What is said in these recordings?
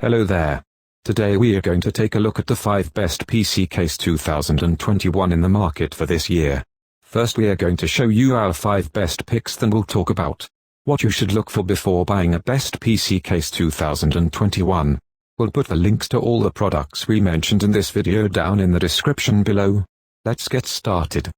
Hello there. Today we are going to take a look at the 5 best PC case 2021 in the market for this year. First we are going to show you our 5 best picks, then we'll talk about what you should look for before buying a best PC case 2021. We'll put the links to all the products we mentioned in this video down in the description below. Let's get started.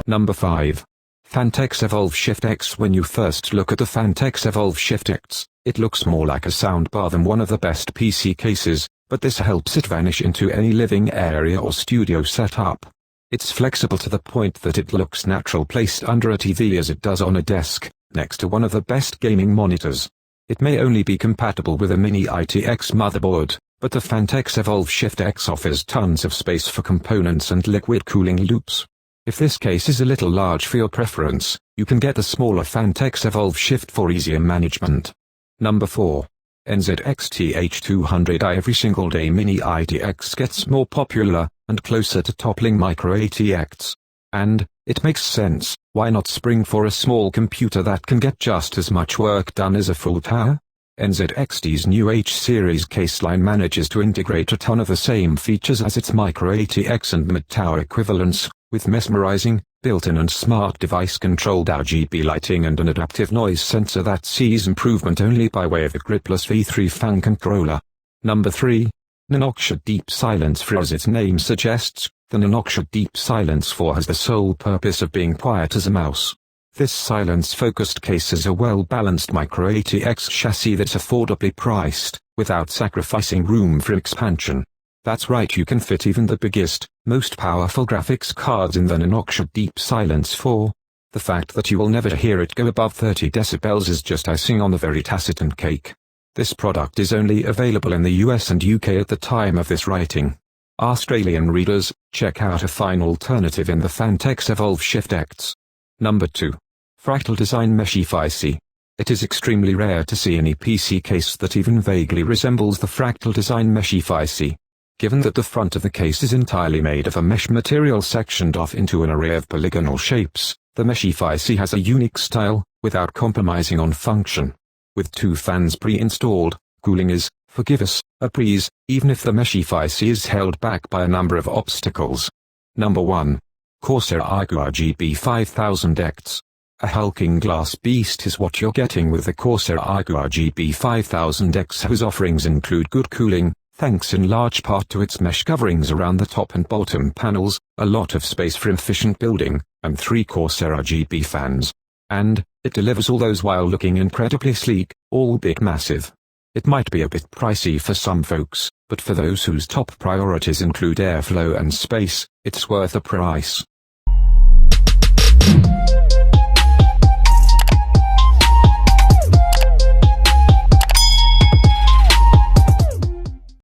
Number 5. Phanteks Evolve Shift X. When you first look at the Phanteks Evolve Shift X, it looks more like a soundbar than one of the best PC cases, but this helps it vanish into any living area or studio setup. It's flexible to the point that it looks natural placed under a TV as it does on a desk, next to one of the best gaming monitors. It may only be compatible with a mini ITX motherboard, but the Phanteks Evolve Shift X offers tons of space for components and liquid cooling loops. If this case is a little large for your preference, you can get the smaller Phanteks Evolve Shift for easier management. Number 4. NZXT-H200i. Every single day Mini ITX gets more popular, and closer to toppling Micro ATX. And, it makes sense, why not spring for a small computer that can get just as much work done as a full tower? NZXT's new H-series case line manages to integrate a ton of the same features as its Micro ATX and mid-tower equivalents, with mesmerizing, built-in and smart device-controlled RGB lighting and an adaptive noise sensor that sees improvement only by way of a Gripless V3 fan controller. Number 3. Nanoxia Deep Silence 4. As its name suggests, the Nanoxia Deep Silence 4 has the sole purpose of being quiet as a mouse. This silence-focused case has a well-balanced Micro ATX chassis that's affordably priced, without sacrificing room for expansion. That's right, you can fit even the biggest, most powerful graphics cards in the Nanoxia Deep Silence 4. The fact that you will never hear it go above 30 decibels is just icing on the very taciturn cake. This product is only available in the US and UK at the time of this writing. Australian readers, check out a fine alternative in the Phanteks Evolve Shift X. Number 2. Fractal Design Meshify C. It is extremely rare to see any PC case that even vaguely resembles the Fractal Design Meshify C. Given that the front of the case is entirely made of a mesh material sectioned off into an array of polygonal shapes, the Meshify C has a unique style, without compromising on function. With 2 fans pre-installed, cooling is, forgive us, a breeze, even if the Meshify C is held back by a number of obstacles. Number 1. Corsair Argo RGB 5000X. A hulking glass beast is what you're getting with the Corsair Argo RGB 5000X, whose offerings include good cooling, thanks in large part to its mesh coverings around the top and bottom panels, a lot of space for efficient building, and 3 Corsair RGB fans. And, it delivers all those while looking incredibly sleek, all big massive. It might be a bit pricey for some folks, but for those whose top priorities include airflow and space, it's worth the price.